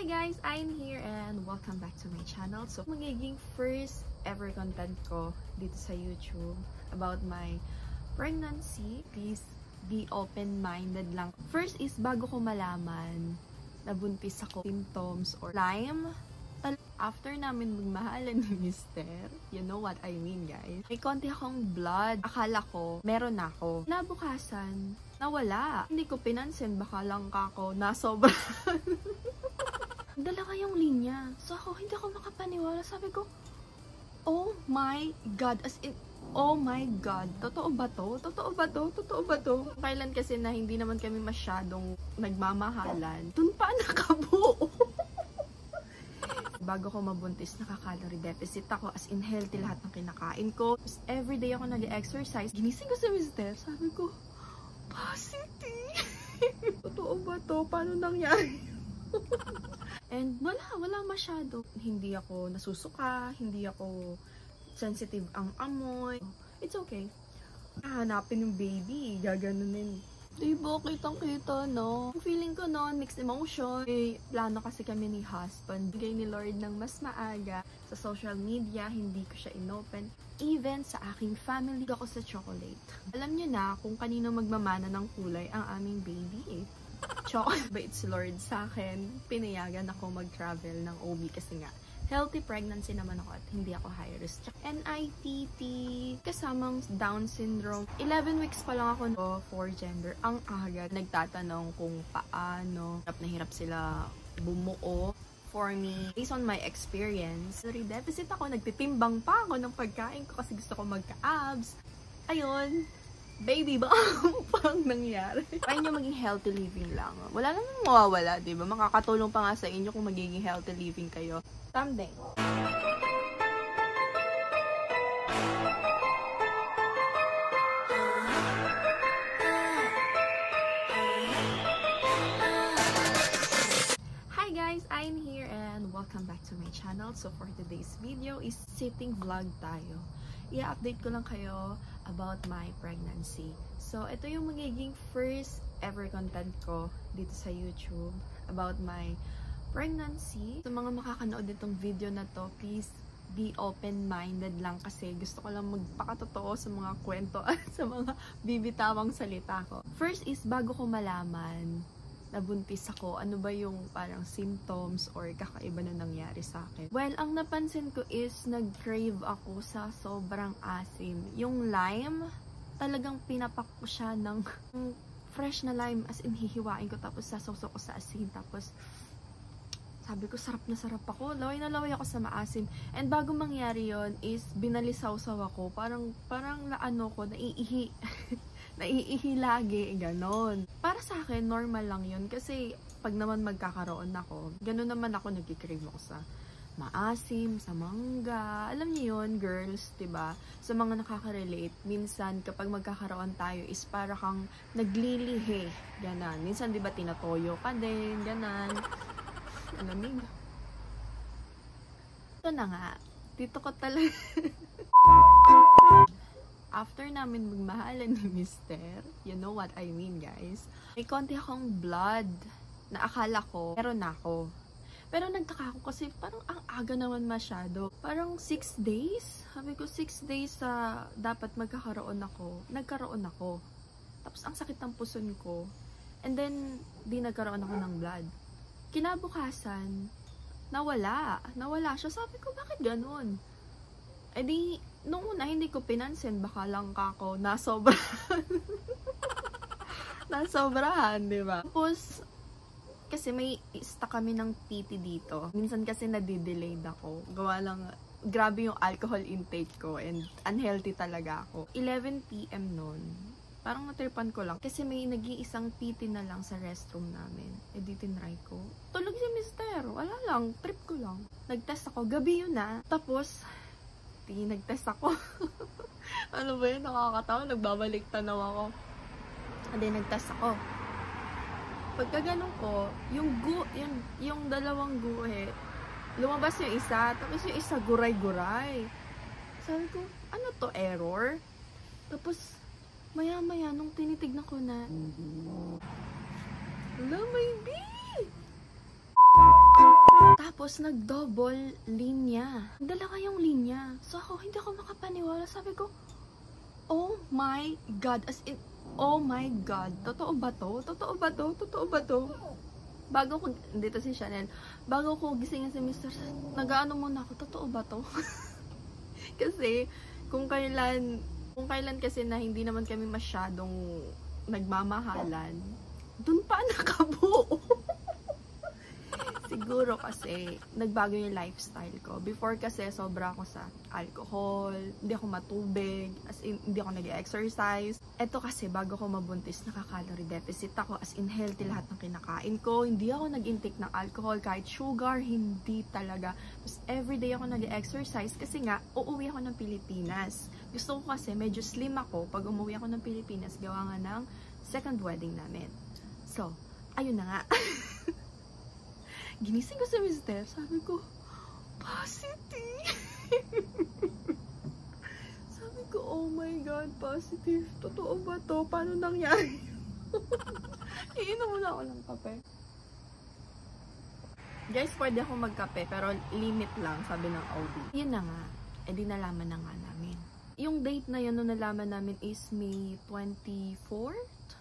guys! I'm here and welcome back to my channel. So, magiging first ever content ko dito sa YouTube about my pregnancy. Please be open-minded lang. First is, bago ko malaman na buntis ako, symptoms or Lyme, after namin magmahalan ni Mister, you know what I mean guys, may konti akong blood. Akala ko, meron ako. Nabukasan, nawala. Hindi ko pinansin, baka lang kako nasobrahan. Dalawa yung linya. So ako, hindi ako makapaniwala. Sabi ko, oh my God. As in, oh my God. Totoo ba to? Totoo ba to? Totoo ba to? Kailan kasi na hindi naman kami masyadong nagmamahalan, dun pa nakabuo. Bago ko mabuntis, nakaka-calorie deficit ako. As in, healthy lahat ng kinakain ko. Everyday ako nag-exercise. Ginising ko si Mister. Sabi ko, positive! Totoo ba to? Paano nangyari? And wala masyado. Hindi ako nasusuka, hindi ako sensitive ang amoy. It's okay. Hahanapin yung baby, gaganunin. Diba, kitang-kita, no? Feeling ko, no, mixed emotion. Plano kasi kami ni husband. Bigay ni Lord ng mas maaga. Sa social media, hindi ko siya inopen. Even sa aking family, ako sa chocolate. Alam nyo na kung kanino magmamana ng kulay ang aming baby, chocolate. Bait si Lord sa akin. Pinayagan ako mag-travel ng OB kasi nga, healthy pregnancy naman ako at hindi ako high risk. NIPT, kasamang Down syndrome. 11 weeks pa lang ako for gender. Ang aga, nagtatanong kung paano. Hirap sila bumuo. For me, based on my experience, calorie deficit ako. Nagtitimbang pa ako ng pagkain ko kasi gusto ko magka-abs. Ayun, baby ba pang nangyari? Try nyo maging healthy living lang. Wala namang mawawala, diba? Makakatulong pa nga sa inyo kung magiging healthy living kayo. Someday. Hi guys, I'm here and welcome back to my channel. So for today's video is sitting vlog tayo. I-update ko lang kayo about my pregnancy. So ito yung magiging first ever content ko dito sa YouTube about my pregnancy. Sa mga makakanood nitong video na to, please be open-minded lang kasi gusto ko lang magpakatotoo sa mga kwento at sa mga bibitawang salita ko. First is, bago ko malaman na buntis ako, ano ba yung parang symptoms or kakaiba na nangyari sa akin. Well, ang napansin ko is nag-crave ako sa sobrang asim. Yung lime, talagang pinapak ko siya ng fresh na lime, as in hihiwain ko tapos sasawsaw ko sa asin, tapos sabi ko, sarap na sarap ako. Laway na laway ako sa maasim. And bago mangyari yon is, binalisaw-saw ako. Parang naano ko, naiihi. Naiihi lagi, ganon. Para sa akin, normal lang yun. Kasi, pag naman magkakaroon ako, ganon naman ako, nag-crave ako sa maasim, sa mangga. Alam niyo yun, girls, diba? Sa mga nakaka-relate, minsan, kapag magkakaroon tayo, is para kang naglilihi. Ganon. Minsan, diba, tinatoyo ka din, ganon. Alamig. Ito na nga. Dito ko talaga. After namin magmahalan ni Mister, you know what I mean guys, may konti akong blood na akala ko meron ako. Pero nagtaka ako kasi parang ang aga naman masyado. Parang 6 days. Sabi ko 6 days sa dapat magkakaroon ako. Nagkaroon ako. Tapos ang sakit ng puson ko. And then, di nagkaroon ako ng blood. Kinabukasan, nawala siya. Sabi ko, bakit ganun? Eh di, nung una, hindi ko pinansin. Baka lang kako nasobrahan. Nasobrahan, diba? Tapos, kasi may stuck kami ng PT dito. Minsan kasi nadidelayed ako. Gawa lang, grabe yung alcohol intake ko and unhealthy talaga ako. 11 PM nun. Parang natripan ko lang. Kasi may nag-iisang PT na lang sa restroom namin. E di tinry ko. Tulog si Mister. Wala lang. Trip ko lang. Nag-test ako. Gabi yun na. Tapos, nag-test ako. Ano ba yun? Nakakatawa. Nagbabalik tanaw ako. And then, nag-test ako. Pagka ganun ko, yung dalawang guhe, lumabas yung isa. Tapos yung isa, guray-guray. Sabi ko, ano to? Error? Tapos, maya-maya, nung tinitignan ko na, hello, baby! Tapos, nag-double linya. Dala kayong linya. So, hindi ako makapaniwala. Sabi ko, oh my God. As in, oh my God. Totoo ba to? Totoo ba to? Totoo ba to? Bago ko, dito si Chanel, bago ko gisingin si Mr. Nag-ano muna ako, totoo ba to? Kasi, kung kailan kasi na hindi naman kami masyadong nagmamahalan, dun pa nakabuo. Siguro kasi, nagbago yung lifestyle ko. Before kasi, sobra ako sa alcohol, hindi ako matubig, as in, hindi ako nag-exercise. Eto kasi, bago ko mabuntis, nakaka-calorie deficit ako, as in, healthy lahat ng kinakain ko. Hindi ako nag-intake ng alcohol, kahit sugar, hindi talaga. Tapos, everyday ako nag-exercise kasi nga, uuwi ako ng Pilipinas. Gusto ko kasi, medyo slim ako pag umuwi ako ng Pilipinas, gawa nga ng second wedding namin. So, ayun na nga. Ginising ko si Mr. Sabi ko, positive! Sabi ko, oh my God, positive. Totoo ba to? Paano nangyari? Iinom muna ako ng kape. Guys, pwede ako magkape, pero limit lang, sabi ng OB. Yun na nga, edi nalaman na nga namin. Yung date na yun, nung nalaman namin is May 24th.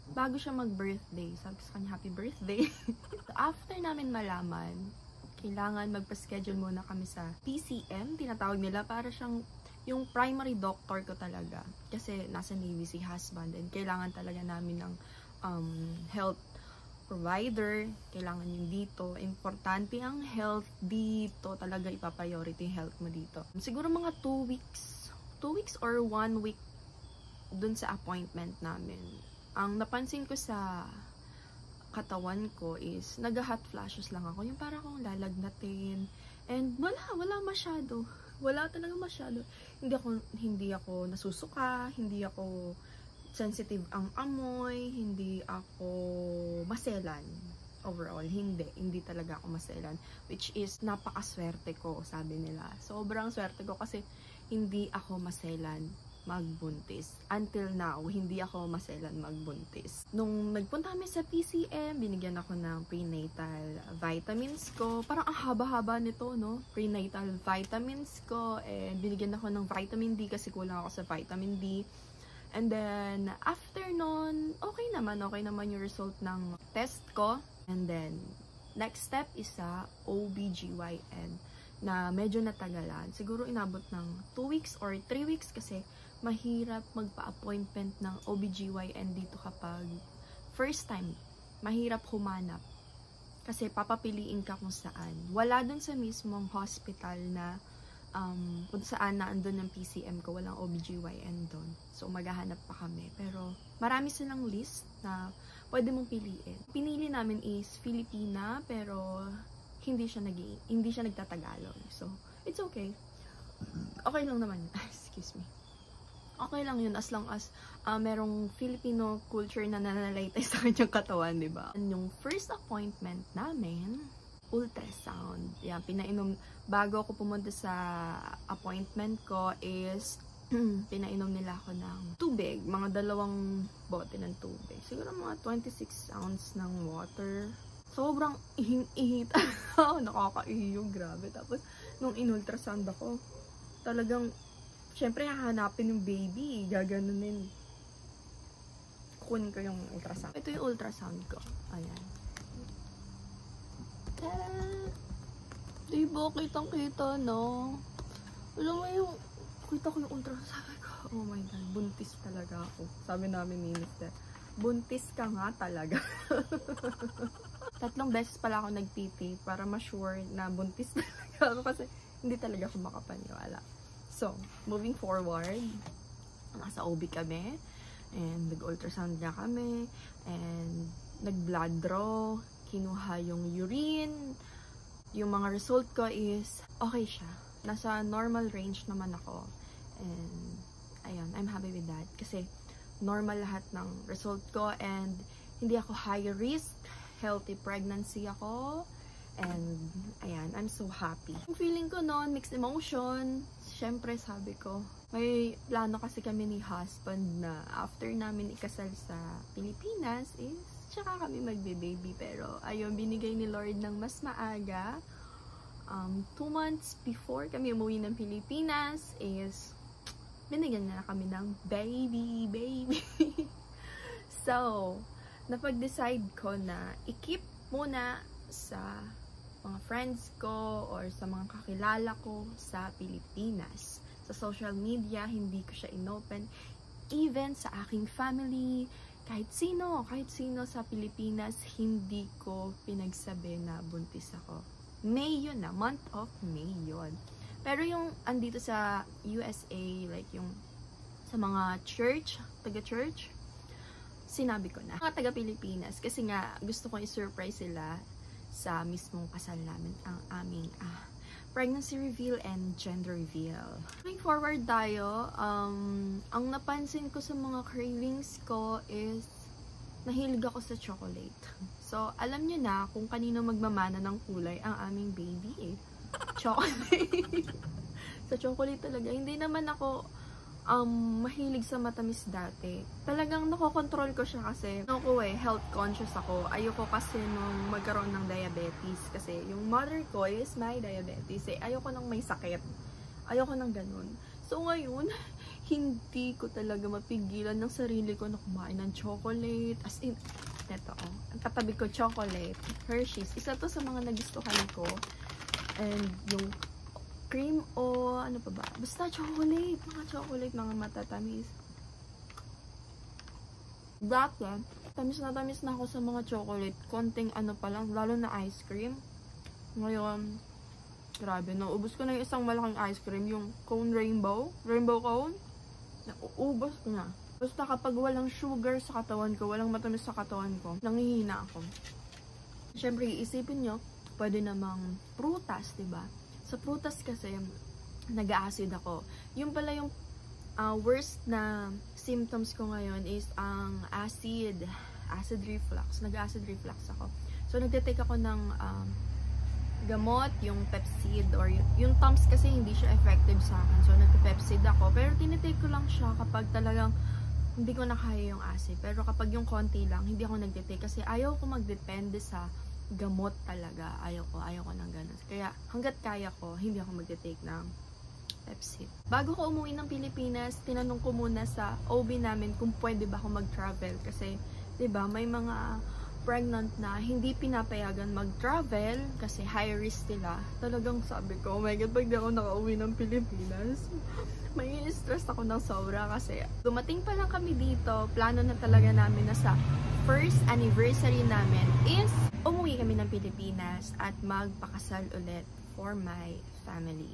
Bago siya mag-birthday. Sabi sa kanya, happy birthday. After namin malaman, kailangan magpa-schedule muna kami sa PCM, tinatawag nila, para siyang yung primary doctor ko talaga. Kasi nasa Navy si husband, and kailangan talaga namin ng health provider. Kailangan yung dito. Importante ang health dito. Talaga ipapriority yung health mo dito. Siguro mga 2 weeks. 2 weeks or 1 week dun sa appointment namin. Ang napansin ko sa katawan ko is nag-hot flashes lang ako. Yung parang akong lalagnatin. And wala masyado. Wala talaga masyado. Hindi ako nasusuka, hindi ako sensitive ang amoy, hindi ako maselan. Overall, hindi talaga ako maselan. Which is, napakaswerte ko, sabi nila. Sobrang swerte ko kasi hindi ako maselan magbuntis. Until now, hindi ako maselan magbuntis. Nung nagpunta kami sa PCM, binigyan ako ng prenatal vitamins ko. Parang ang haba-haba nito, no? Prenatal vitamins ko. And binigyan ako ng vitamin D kasi kulang ako sa vitamin D. And then, after nun, okay naman yung result ng test ko. And then, next step is sa OBGYN na medyo natagalan. Siguro inabot ng 2 weeks or 3 weeks kasi mahirap magpa-appointment ng OBGYN dito kapag first time. Mahirap humanap. Kasi papapiliin ka kung saan. Wala dun sa mismong hospital na kung saan na andun ng PCM ko. Walang OBGYN dun. So maghahanap pa kami. Pero marami silang list na pwede mong piliin. Pinili namin is Filipina, pero hindi siya nagtatagalog. So it's okay. Okay lang naman. Excuse me. Okay lang yun as long as merong Filipino culture na nananalaytay sa kanyang katawan, di ba? Yung first appointment namin, ultrasound. Yan, pinainom, bago ako pumunta sa appointment ko is, pinainom nila ako ng tubig. Mga 2 bote ng tubig. Siguro mga 26 ounce ng water. Sobrang ihing-ihit. Nakakaihi yung grabe. Tapos, nung in-ultrasound ako, talagang syempre, hahanapin yung baby. Gaganunin. Kukunin ko yung ultrasound. Ito yung ultrasound ko. Ayan. Diba? Kitang-kita, no? Alam mo yung, kita ko yung ultrasound. Sabi ko, oh my God, buntis talaga ako. Sabi namin ni Mr. Buntis ka nga talaga. 3 beses pala ako nag-PT para ma-sure na buntis talaga ako kasi hindi talaga ako makapaniwala. So, moving forward, nasa OB kami, and nag-ultrasound na kami, and nag-blood draw, kinuha yung urine. Yung mga result ko is, okay siya. Nasa normal range naman ako. And, ayun, I'm happy with that. Kasi, normal lahat ng result ko, and hindi ako high risk, healthy pregnancy ako. And, ayan, I'm so happy. Yung feeling ko noon, mixed emotion. Siyempre, sabi ko, may plano kasi kami ni husband na after namin ikasal sa Pilipinas is tsaka kami magbe-baby. Pero ayun, binigay ni Lord ng mas maaga. 2 months before kami umuwi ng Pilipinas is binigyan na kami ng baby. So, napag-decide ko na i-keep muna sa mga friends ko or sa mga kakilala ko sa Pilipinas. Sa social media, hindi ko siya inopen. Even sa aking family, kahit sino sa Pilipinas, hindi ko pinagsabi na buntis ako. May yun na, month of May yun. Pero yung andito sa USA, like yung sa mga taga-church, sinabi ko na. Mga taga-Pilipinas, kasi nga gusto kong i-surprise sila sa mismong kasal namin, ang aming pregnancy reveal and gender reveal. Moving forward tayo, ang napansin ko sa mga cravings ko is nahilig ako sa chocolate. So, alam nyo na kung kanino magmamana ng kulay ang aming baby chocolate. Sa chocolate talaga. Hindi naman ako mahilig sa matamis dati. Talagang nakokontrol ko siya kasi health conscious ako. Ayoko kasi nung magkaroon ng diabetes. Kasi yung mother ko is may diabetes. Ayoko nang may sakit. Ayoko nang ganun. So ngayon, hindi ko talaga mapigilan ng sarili ko na kumain ng chocolate. As in, eto ang katabi ko chocolate, Hershey's. Isa to sa mga nagustuhan ko. And yung cream o ano pa ba? Basta chocolate. Mga chocolate, mga matatamis. Dati, tamis na ako sa mga chocolate. Konting ano pa lang, lalo na ice cream. Ngayon, grabe, naubos ko na yung isang malaking ice cream, yung cone rainbow cone. Naubos ko na. Basta kapag walang sugar sa katawan ko, walang matamis sa katawan ko, nangihina ako. Siyempre, iisipin nyo, pwede namang prutas, diba? Sa prutas kasi, nag-acid ako. Yung pala yung worst na symptoms ko ngayon is ang acid reflux. Nag-acid reflux ako. So, nagtitake ako ng gamot, yung Pepcid, or yung Tums kasi hindi siya effective sa akin. So, nagpe-Pepcid ako. Pero, tinitake ko lang siya kapag talagang hindi ko na kaya yung acid. Pero kapag yung konti lang, hindi ako nagtitake kasi ayaw ko magdepende sa gamot talaga. Ayaw ko ng ganun. Kaya hanggat kaya ko, hindi ako magte-take ng Pepcid. Bago ko umuwi ng Pilipinas, tinanong ko muna sa OB namin kung pwede ba ako mag-travel. Kasi, 'di ba, may mga pregnant na hindi pinapayagan mag-travel kasi high risk sila. Talagang sabi ko, oh my God, pag di ako nakauwi ng Pilipinas, may stress ako ng sobra kasi dumating pa lang kami dito, plano na talaga namin na sa first anniversary namin is umuwi kami ng Pilipinas at magpakasal ulit for my family.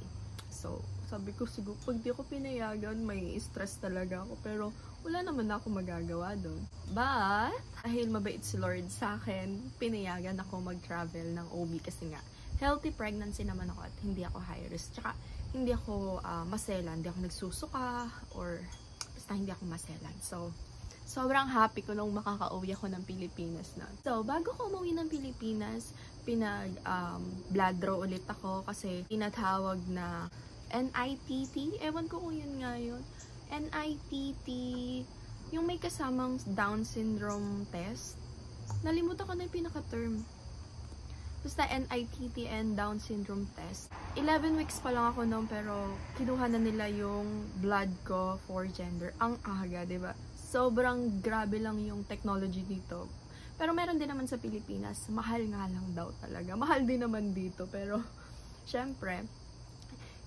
So, sabi ko siguro, pag di ako pinayagan, may stress talaga ako. Pero, wala naman ako magagawa doon. But, dahil mabait si Lord sa akin, pinayagan ako mag-travel ng OB kasi nga, healthy pregnancy naman ako at hindi ako high risk. Tsaka, hindi ako maselan, hindi ako nagsusuka, or basta hindi ako maselan. So, sobrang happy ko nung makaka-uwi ako ng Pilipinas na. So, bago ko umuwi ng Pilipinas, blood draw ulit ako kasi tinatawag na NIPT. Ewan ko kung yun nga yun. NIPT, yung may kasamang Down syndrome test. Nalimutan ko na yung pinaka-term. Basta NIPT and Down syndrome test. 11 weeks pa lang ako noon pero kinuha na nila yung blood ko for gender. Ang aga, diba? Sobrang grabe lang yung technology dito. Pero meron din naman sa Pilipinas. Mahal nga lang daw talaga. Mahal din naman dito. Pero, syempre,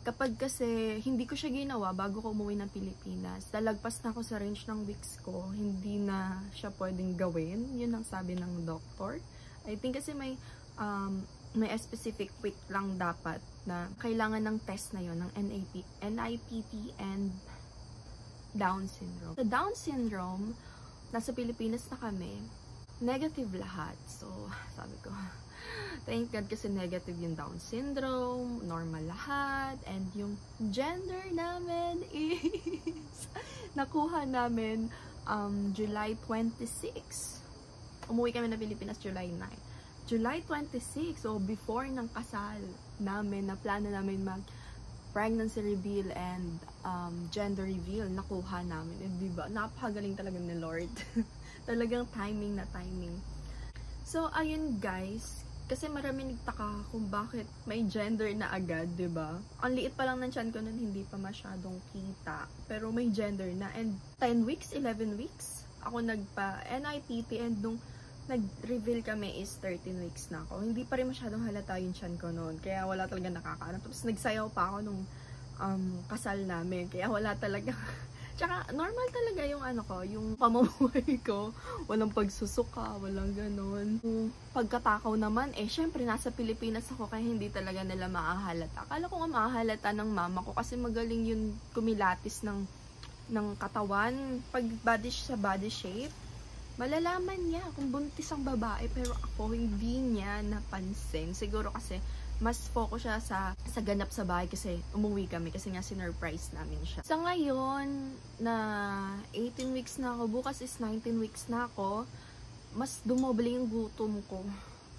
kapag kasi hindi ko siya ginawa bago ko umuwi ng Pilipinas, talagpas na ako sa range ng weeks ko, hindi na siya pwedeng gawin. Yun ang sabi ng doctor. I think kasi may specific week lang dapat na kailangan ng test na yun, ng NIPT and Down syndrome. Sa Down syndrome, nasa Pilipinas na kami, negative lahat. So, sabi ko, thank God kasi negative yung Down syndrome, normal lahat, and yung gender namin is nakuha namin July 26. Umuwi kami na Pilipinas July 9. July 26, so before ng kasal namin, na plano namin pregnancy reveal and gender reveal, nakuha namin. Eh, diba? Napakagaling talaga ni Lord. Talagang timing na timing. So, ayun guys, kasi marami nagtaka kung bakit may gender na agad, 'di ba? Ang liit pa lang ng tiyan ko nun, hindi pa masyadong kita, pero may gender na. And 10 weeks, 11 weeks, ako nagpa-NIPT, and nung nag-reveal kami is 13 weeks na ako. Hindi pa rin masyadong halata yung tiyan ko noon, kaya wala talaga nakakaano. Tapos nagsayaw pa ako nung kasal namin, kaya wala talaga. Tsaka, normal talaga yung yung pamumuhay ko. Walang pagsusuka, walang ganon. Pagkatakaw naman, syempre, nasa Pilipinas ako, kaya hindi talaga nila maahalata. Akala ko nga maahalata ng mama ko, kasi magaling yun kumilatis ng katawan. Pag sa body shape, malalaman niya kung buntis ang babae, pero ako, hindi niya napansin. Siguro kasi, mas focus siya sa ganap sa bahay kasi umuwi kami kasi nga sinurprise namin siya. Sa ngayon na 18 weeks na ako, bukas is 19 weeks na ako, mas dumoble yung gutom ko.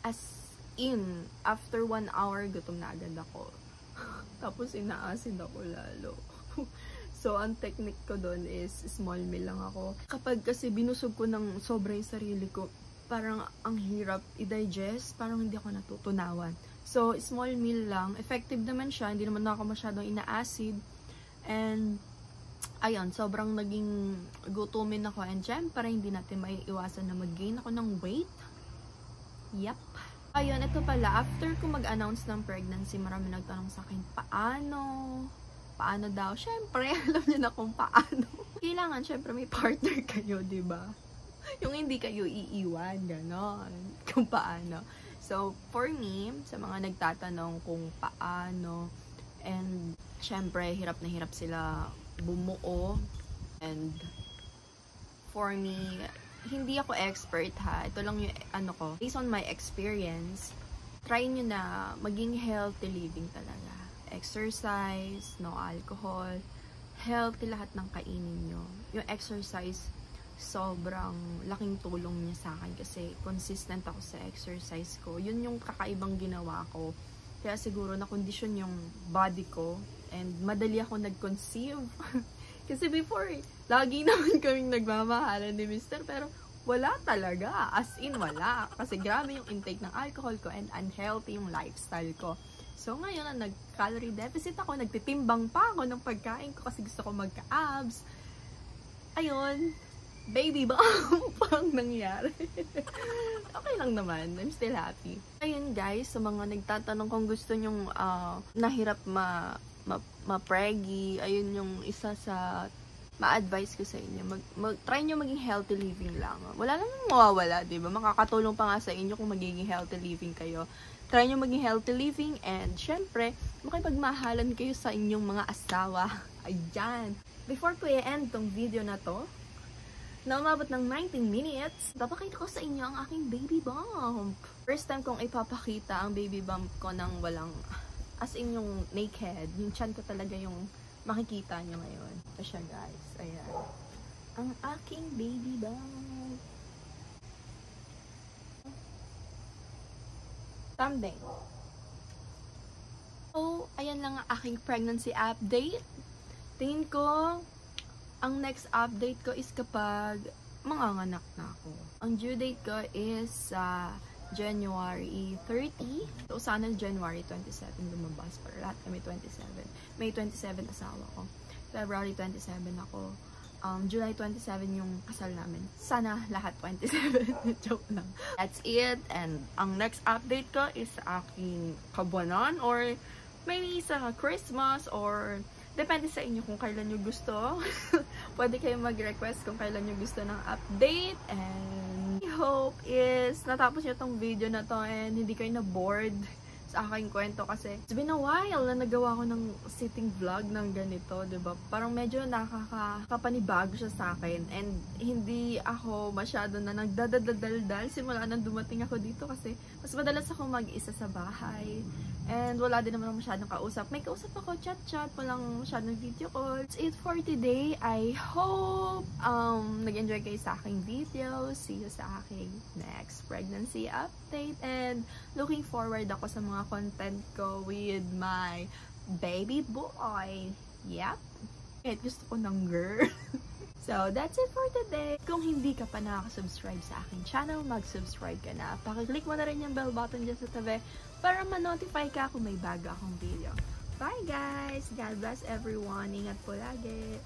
As in, after 1 hour, gutom na agad ako. Tapos inaasid ako lalo. So, ang technique ko doon is small meal lang ako. Kapag kasi binusog ko ng sobra yung sarili ko, parang ang hirap i-digest, parang hindi ako natutunawan. So, small meal lang. Effective naman siya. Hindi naman ako masyadong ina-acid. And, ayun, sobrang naging gutumin ako. And, syempre, hindi natin maiiwasan na mag-gain ako ng weight. Yep. Ayun, ito pala. After ko mag-announce ng pregnancy, marami nagtanong sa akin, paano? Paano daw? Syempre, alam niyo na kung paano. Kailangan, syempre, may partner kayo, diba? Yung hindi kayo iiwan, gano'n. Kung paano. So, for me, sa mga nagtatanong kung paano, and syempre, hirap na hirap sila bumuo. And for me, hindi ako expert ha. Ito lang yung ko. Based on my experience, try nyo na maging healthy living talaga. Exercise, no alcohol, healthy lahat ng kainin nyo. Yung exercise, sobrang laking tulong niya sa akin kasi consistent ako sa exercise ko. Yun yung kakaibang ginawa ko. Kaya siguro na-condition yung body ko and madali ako nag-conceive. Kasi before, lagi naman kaming nagmamahalan ni Mr. pero wala talaga. As in, wala. Kasi grabe yung intake ng alcohol ko and unhealthy yung lifestyle ko. So ngayon, nag-calorie deficit ako, nagtitimbang pa ako ng pagkain ko kasi gusto ko magka-abs. Ayun. Baby bomb pang nangyari. Okay lang naman. I'm still happy. Ayun guys, sa mga nagtatanong kung gusto nyong nahirap ma-preggy, ayun yung isa sa ma-advise ko sa inyo. Try nyo maging healthy living lang. Wala namang mawawala, diba? Makakatulong pa nga sa inyo kung magiging healthy living kayo. Try nyo maging healthy living and syempre, makipagmahalan kayo sa inyong mga asawa. Ayan. Before ko i-end tong video na to, na umabot ng 19 minutes, papakita ko sa inyo ang aking baby bump. First time kong ipapakita ang baby bump ko ng walang, as in yung naked. Yung chan ko talaga yung makikita nyo ngayon. Ito siya guys. Ayan. Ang aking baby bump. Thumbnail. So, ayan lang ang aking pregnancy update. Tingin ko, ang next update ko is kapag manganganak na ako. Ang due date ko is January 30. So, sana January 27 lumabas. Para lahat kami 27. May 27 asawa ko. February 27 ako. July 27 yung kasal namin. Sana lahat 27. Joke lang. That's it. And ang next update ko is aking kabuanan or maybe sa Christmas or depende sa inyo kung kailan nyo gusto. Pwede kayo mag-request kung kailan nyo gusto ng update. And I hope is natapos nyo tong video na to and hindi kayo na-bored sa aking kwento kasi it's been a while na nagawa ko ng sitting vlog ng ganito, diba? Parang medyo nakakapanibago siya sa akin and hindi ako masyado na nagdadadaldal simula nang dumating ako dito kasi mas madalas ako mag-isa sa bahay and wala din naman masyadong kausap. May kausap ako, chat-chat, walang masyadong video call. It's it for today. I hope nag-enjoy kayo sa aking video. See you sa aking next pregnancy update and looking forward ako sa mga content ko with my baby boy. Yep. Kahit gusto ko ng girl. So, that's it for today. Kung hindi ka pa nakaka-subscribe sa aking channel, mag-subscribe ka na. Pakiclick mo na rin yung bell button dyan sa tabi para ma-notify ka kung may bago akong video. Bye guys! God bless everyone! Ingat po lagi!